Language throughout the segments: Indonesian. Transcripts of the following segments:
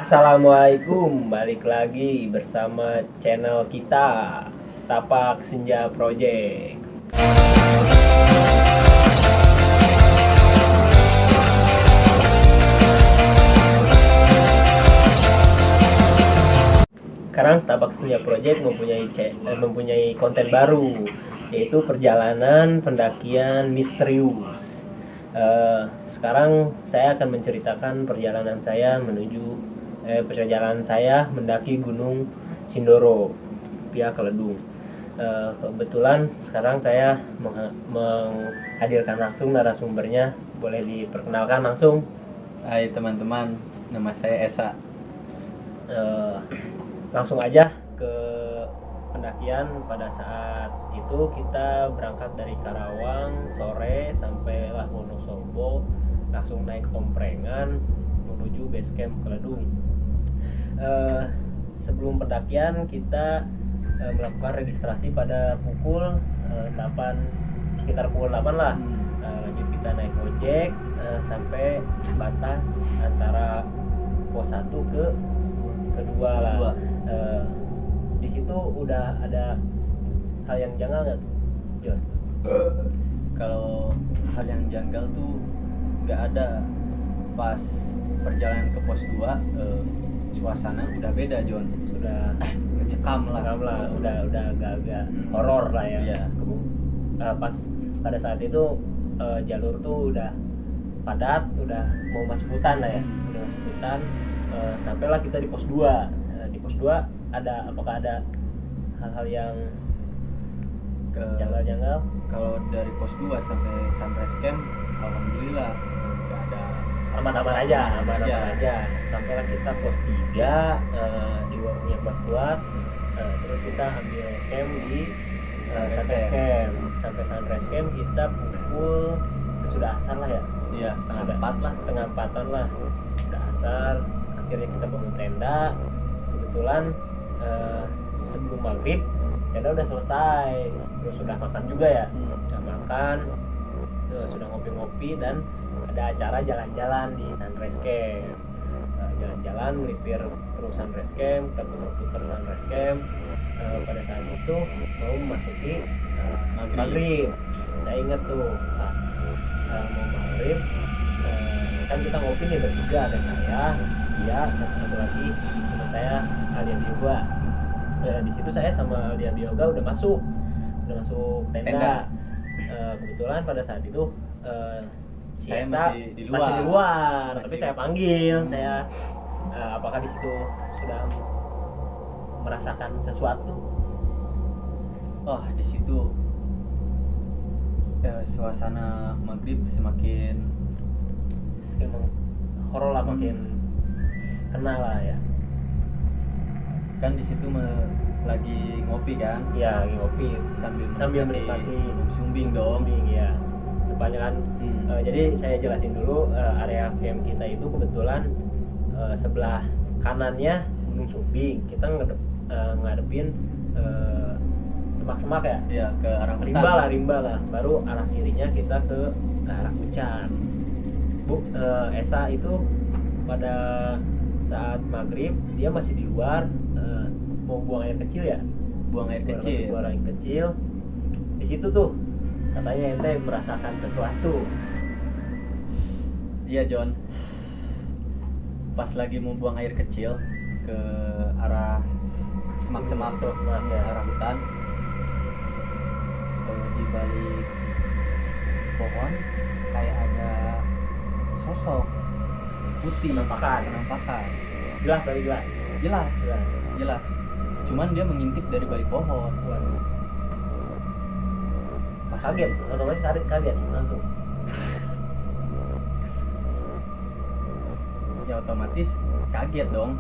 Assalamualaikum, balik lagi bersama channel kita Setapak Senja Project. Sekarang Setapak Senja Project mempunyai konten baru, yaitu perjalanan pendakian misterius. Sekarang saya akan menceritakan perjalanan saya mendaki Gunung Sindoro via Keledung. Kebetulan sekarang saya menghadirkan langsung narasumbernya. Boleh diperkenalkan langsung? Hai teman-teman, nama saya Esa. Langsung aja ke pendakian. Pada saat itu kita berangkat dari Karawang sore sampailah Wonosobo, langsung naik omprengan menuju base camp Keledung. Sebelum pendakian kita melakukan registrasi pada pukul 8, sekitar pukul 8 lah. Lanjut kita naik ojek sampai batas antara pos 1 ke kedua lah. Di situ udah ada hal yang janggal nggak tuh, John? Kalau hal yang janggal tuh nggak ada. Pas perjalanan ke pos 2 suasana udah beda, John. Sudah mencekam lah, udah agak horor lah ya. Iya. Pas pada saat itu jalur tuh udah padat, udah mau masuk hutan lah ya. Udah masuk hutan, sampailah kita di pos 2. Di pos 2 apakah ada hal-hal yang janggal-janggal? Kalau dari pos 2 sampai sunrise camp, alhamdulillah nggak ada. Aman-aman aja. Sampailah kita pos 3 di warungnya Mbak Kuat. Terus kita ambil camp di sunrise camp. Sampai sunrise camp kita pukul sesudah asar lah ya. Iya, setengah 4-an lah. Udah asar, akhirnya kita bangun tenda. Kebetulan sebelum maghrib tenda udah selesai. Terus sudah makan juga ya. Udah makan, sudah ngopi-ngopi dan ada acara jalan-jalan di sunrise camp. Jalan-jalan melipir terus sunrise camp, kita putar-putar sunrise camp. Pada saat itu mau memasuki maghrib. Saya ingat tuh pas mau maghrib, kan kita ngopi nih bertiga, ada saya, dia, satu lagi teman saya Alia Bioga. Di situ saya sama Alia Bioga udah masuk tenda. Kebetulan pada saat itu saya masih di luar. Tapi saya panggil, saya apakah di situ sudah merasakan sesuatu? Oh, di situ suasana maghrib semakin horor lah, makin kena lah ya. Kan di situ lagi ngopi kan? Iya, lagi ngopi sambil menikmati sumbing dong. Ya. Kebanyakan jadi saya jelasin dulu, area camp kita itu kebetulan sebelah kanannya Gunung Sumbing. Kita ngadepin semak-semak ya. Iya, ke arah hutan. Rimba lah. Baru arah kirinya kita ke arah Kucan. Esa itu pada saat maghrib dia masih di luar, mau buang air kecil ya. Buang air kecil. Di situ tuh katanya ente merasakan sesuatu. Iya, John. Pas lagi mau buang air kecil ke arah semak-semak ya. Arah hutan, di balik pohon kayak ada sosok putih. Penampakan. Jelas. Cuman dia mengintip dari balik pohon. Waduh. Kaget, otomatis kaget langsung. Ya otomatis kaget dong.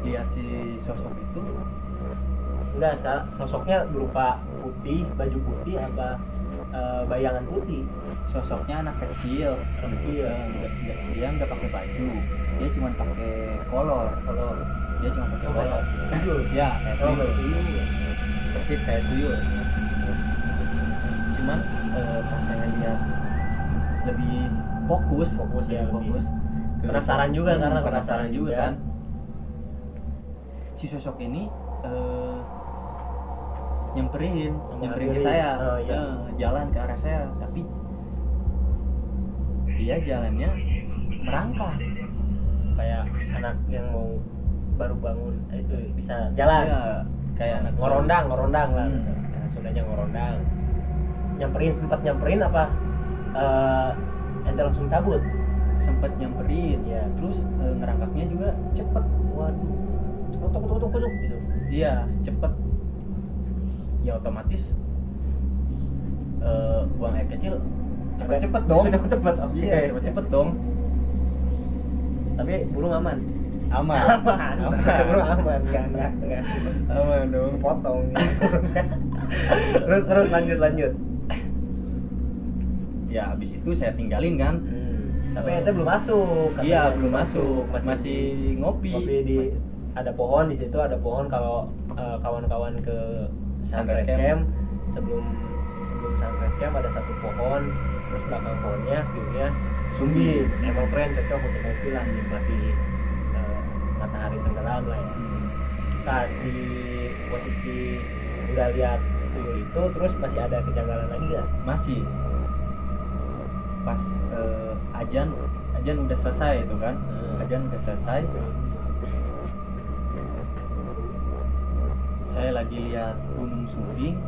Lihat si sosok itu. Enggak, sekarang sosoknya berupa putih, baju putih apa bayangan putih? Sosoknya anak kecil. Dia nggak pakai baju, dia cuma pakai kolor. Dia cuma pakai kolor. Ya, kayak tuyul. Persis kayak tuyul. Cuman pas saya lihat lebih fokus ya, lebih fokus penasaran juga karena penasaran juga kan. Si sosok ini nyamperin ke saya, jalan ke arah saya, tapi dia jalannya merangkak kayak anak yang mau baru bangun itu bisa jalan. Iya, kayak anak ngorondang lah. Sudahnya ngorondang. Sempat nyamperin apa? Ente langsung cabut. Sempat nyamperin. Ya. Terus ngerangkaknya juga cepet. Waduh. Tuk gitu. Iya, cepet. Ya otomatis buang air kecil cepet dong. Cepet. Iya, cepet dong. Tapi burung aman. Aman. Burung aman. Enggak. Aman dong. Potong. terus lanjut. Ya habis itu saya tinggalin kan. Tapi ente belum masuk. Iya, belum masuk. Masih ngopi di ada pohon di situ, ada pohon kalau kawan-kawan ke Sunrise Camp. Camp sebelum Sunrise Camp ada satu pohon, terus belakang pohonnya view-nya sumbing. Emang keren, cocok untuk ngopi lah, nikmati matahari tenggelam lah ya. Nah, di posisi udah lihat si tuyul itu, terus masih ada kejanggalan lagi nggak? Masih. Pas ajan udah selesai itu kan. Ajan udah selesai. Saya lagi lihat gunung Sumbing,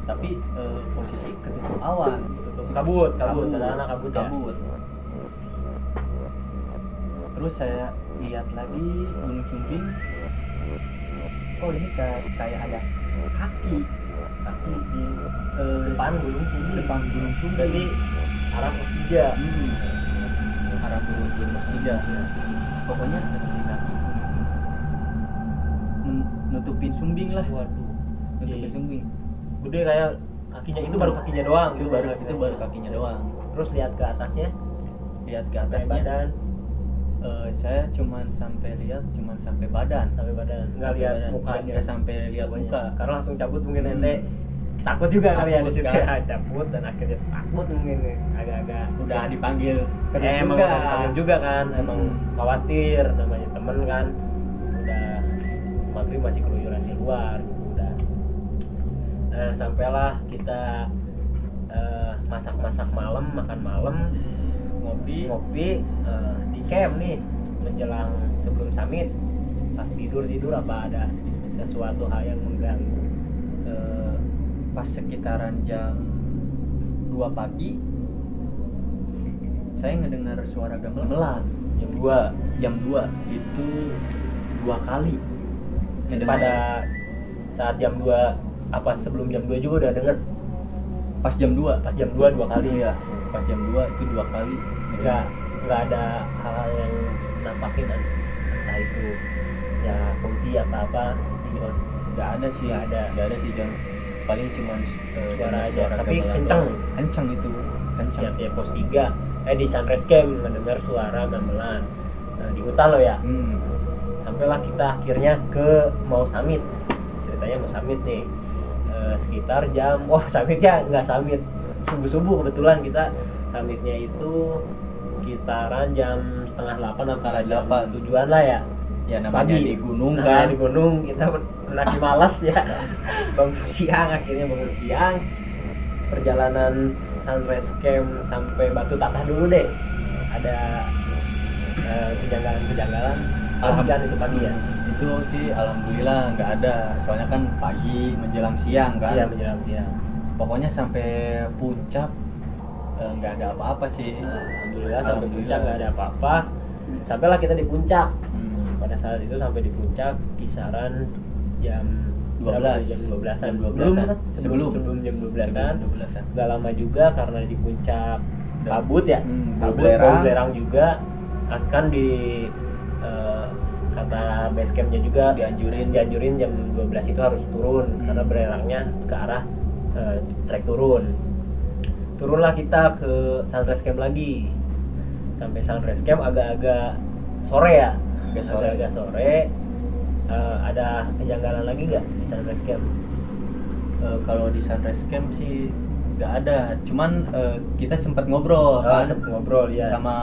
tapi posisi ketutup awan, kabut ya. Terus saya lihat lagi gunung Sumbing, kok ini kayak ada kaki di depan gunung Sumbing. Jadi arah pos 3. Arah gunung pos 3. Pokoknya ada si kaki nutupin Sumbing lah. Waduh, Nutupin Sumbing. Gede kayak kakinya, itu baru kakinya doang. Itu baru kakinya doang. Terus lihat ke atasnya. Badan. Saya cuman sampai badan. Nggak lihat mukanya. Nggak sampai lihat muka. Karena langsung cabut mungkin ente. Takut juga kali ya di situ kan? ya, cabut dan akhirnya takut mungkin agak-agak udah dipanggil terus emang dipanggil juga kan, emang khawatir, namanya temen kan, udah maghrib masih keluyuran di luar udah. Sampailah kita masak malam, makan malam, ngopi di camp nih menjelang sebelum summit. Pas tidur apa ada sesuatu hal yang mengganggu? Pas sekitaran jam 2 pagi saya ngedengar suara gamelan. Jam 2 itu 2 kali ngedengar. Pada saat jam 2 apa sebelum jam 2 juga udah denger? Pas jam 2 2 kali. Iya, pas jam 2 itu 2 kali. Enggak ada hal-hal yang nampakin entah itu ya kunti apa Enggak ada sih Jon. Paling cuma suara aja, tapi kenceng itu. Siap ya pos 3 di Sunrise Camp mendengar suara gamelan. Di hutan lo ya. Sampailah kita akhirnya ke mau summit. Ceritanya mau summit nih. Sekitar jam summitnya nggak summit subuh kebetulan kita summitnya itu sekitaran jam 7:30 atau 8 tujuan lah ya. Ya namanya pagi. Di gunung kan. Di gunung kita lagi malas ya. Bangun siang. Perjalanan Sunrise Camp sampai Batu Tatah dulu deh. Ada kejanggalan. Itu pagi ya. Itu sih alhamdulillah nggak ada. Soalnya kan pagi menjelang siang kan. Iya, menjelang siang. Pokoknya sampai puncak nggak ada apa-apa sih. Alhamdulillah sampai puncak nggak ada apa-apa. Sampailah kita di puncak. Pada saat itu sampai di puncak kisaran jam 12. Jam 12-an. Sebelum jam 12-an. Gak lama juga karena di puncak kabut ya. Kabut, bau belerang juga akan di kata base campnya juga dianjurin jam 12 itu harus turun karena belerangnya ke arah trek turunlah kita ke Sunrise Camp lagi. Sampai Sunrise Camp agak-agak sore ya. Agak sore. Ada kejanggalan lagi nggak di Sunrise Camp? Kalau di Sunrise Camp sih nggak ada, cuman kita sempat ngobrol kan sempet ngobrol ya sama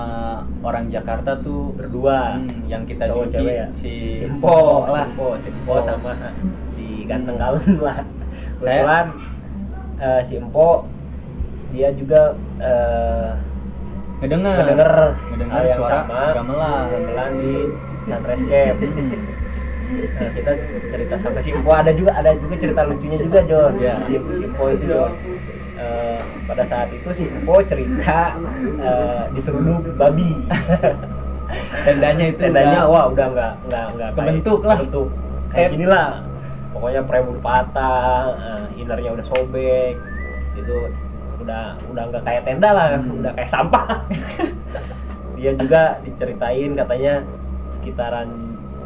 orang Jakarta tuh berdua. yang kita Cowok juluki cewek ya? si Simpo lah. Simpo sama si ganteng Hmm. kalem lah. Saya- Kebetulan si Empo dia juga ngedenger hal yang suara sama gamelan di Sunrise Camp. Kita cerita sampai si Empo ada juga cerita lucunya juga Jon. Ya. Si Empo itu Jon. Pada saat itu si Empo cerita diseruduk babi. Tendanya Wah udah nggak kebentuk lah. kebentuk kayak gini lah. Pokoknya prem udah patah, innernya udah sobek, itu udah nggak kayak tenda lah, udah kayak sampah. Dia juga diceritain katanya sekitaran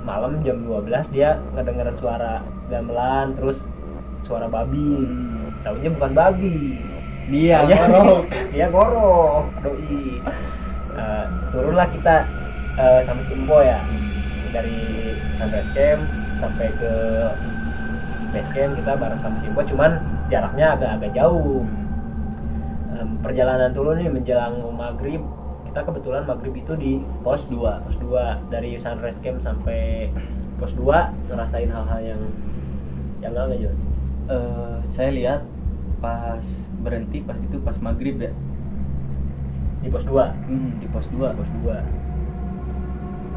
malam jam 12 dia ngedenger suara gamelan terus suara babi. Taunya bukan babi. dia Taunya ngorok. Dia ngorok, doi. Turunlah kita sama si Empo ya dari Sunrise Camp sampai ke base camp kita bareng sama si Empo, cuman jaraknya agak jauh. Perjalanan dulu nih menjelang maghrib, kita kebetulan maghrib itu di pos 2 dari Sunrise Camp sampai pos 2 ngerasain hal-hal yang janggal nggak Jon? Saya lihat pas berhenti pas maghrib ya. Di pos 2. Di pos 2 Pos 2.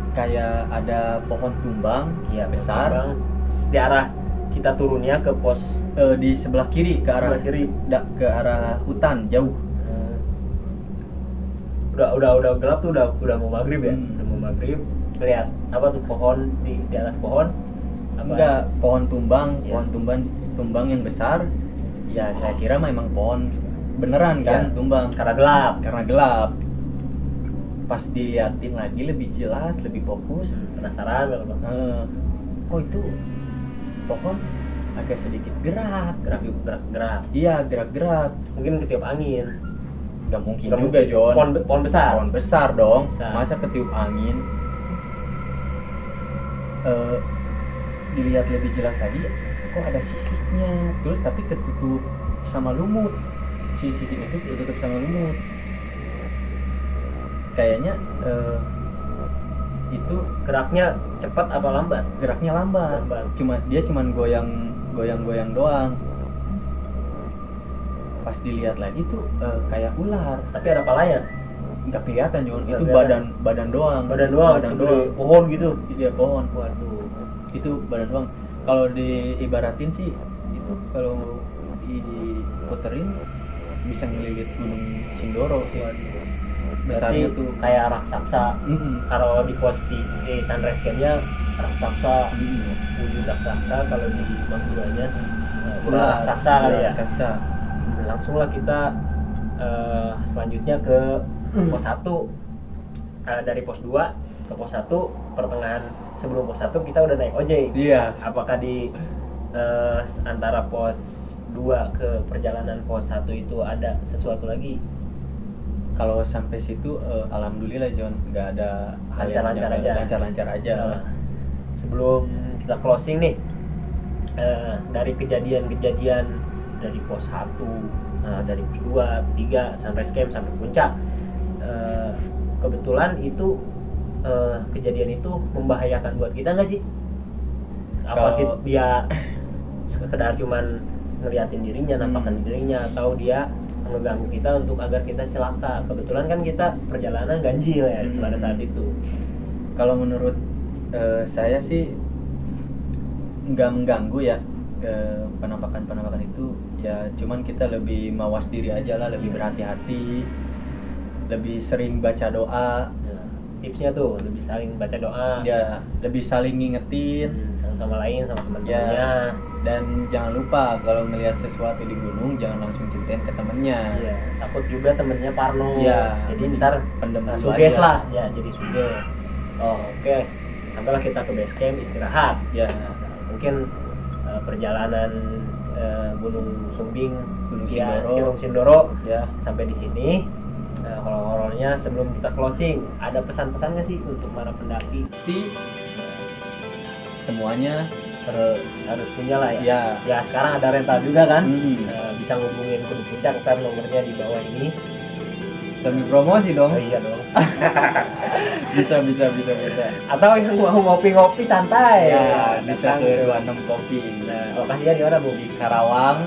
kayak ada pohon tumbang Iya, besar Bang. Di arah kita turunnya ke pos di sebelah kiri ke arah sebelah kiri. ke arah hutan jauh. Udah gelap tuh, udah mau maghrib ya. Hmm. Udah mau maghrib. Lihat apa tuh pohon di atas pohon? Apa? Enggak, pohon tumbang, Iya. tumbang yang besar. Ya saya kira memang pohon beneran kan, Iya. tumbang Karena gelap. Pas diliatin lagi lebih jelas, lebih fokus. Penasaran kalau Bang. Kok itu pohon agak sedikit gerak. Gerak. Iya, gerak-gerak. Mungkin ketiup angin. Nggak mungkin Nggak juga, mungkin. Jon. Pohon besar. Pohon besar dong. Besar. Masa ketiup angin? Dilihat lebih jelas lagi, kok ada sisiknya. Terus tapi ketutup sama lumut. Si sisik itu ketutup sama lumut. Kayaknya itu Geraknya cepat apa lambat? geraknya lambat. Dia cuman goyang doang. Pas dilihat lagi tuh kayak ular. Tapi ada palanya. Nggak kelihatan, Jon. Nggak Itu kelihatan. badan doang. Badan doang. Pohon gitu. Iya, pohon. Waduh. Itu badan doang. Kalau diibaratin sih itu kalau diputerin bisa ngelilit Gunung Sindoro sih. Besarnya Berarti tuh kayak raksasa. Kalau di pos di Sunrise Camp-nya raksasa, wujud raksasa. Kalau di pos 2-nya udah raksasa kali ya. Raksasa. Langsunglah kita selanjutnya ke pos 1. Dari pos 2 ke pos 1, pertengahan sebelum pos 1 kita udah naik ojek. Iya. Apakah di antara pos 2 ke perjalanan pos 1 itu ada sesuatu lagi? Kalau sampai situ alhamdulillah, Jon, nggak ada hal yang Lancar-lancar janggal. aja. Lancar-lancar aja. Sebelum kita closing nih, dari kejadian-kejadian dari pos 1, dari pos 2, 3, Sunrise Camp sampai puncak, kebetulan itu kejadian itu membahayakan buat kita nggak sih? Apa Kalau- dia sekedar cuman ngeliatin dirinya, nampakan dirinya, atau dia ngeganggu kita untuk agar kita celaka? Kebetulan kan kita perjalanan ganjil ya pada saat itu. Kalau menurut saya sih nggak mengganggu ya penampakan itu, ya cuman kita lebih mawas diri aja lah, lebih berhati-hati, lebih sering baca doa. Nah, tipsnya tuh lebih saling baca doa, Ya lebih saling ngingetin. satu sama lain, sama teman-temannya. Ya, dan jangan lupa kalau ngelihat sesuatu di gunung jangan langsung ceritain ke temennya. Iya, takut juga temennya parno. Iya, Jadi ntar pendem dulu suges aja. lah, ya jadi suges. Oke, sampailah kita ke base camp istirahat. Ya, Mungkin perjalanan Gunung Sumbing, Gunung ya, Sindoro. Gunung Sindoro ya. sampai di sini. Horor-horornya sebelum kita closing, ada pesan-pesan nggak sih untuk para pendaki? Pasti semuanya harus punya lah ya. Ya. Ya sekarang ada rental juga kan. Hmm. Bisa ngubungin Kudu Puncak, ntar nomornya di bawah ini. Demi promosi dong. Oh iya dong. bisa. Atau yang mau ngopi-ngopi santai. Ya, bisa datang ke 26 Kopi. Nah, lokasinya di mana Bu? Di Karawang,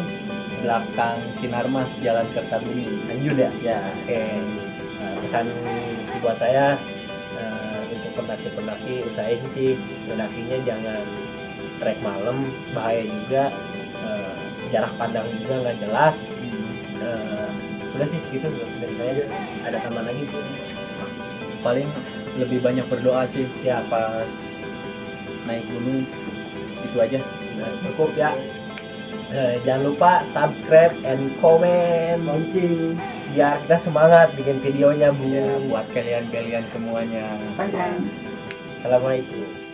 belakang Sinarmas, Jalan Kertabumi. Lanjut ya. Ya. Oke. Nah, pesan buat saya untuk pendaki-pendaki usahain sih pendakinya jangan trek malam, bahaya juga, jarak pandang juga nggak jelas. Udah sih segitu dari saya. Ada tambahan lagi Bu? Paling lebih banyak berdoa sih Ya, pas naik gunung, itu aja. nah, cukup ya. Jangan lupa subscribe and comment Lonceng. biar kita semangat bikin videonya Bu. Ya, buat kalian semuanya. Bye. Assalamualaikum.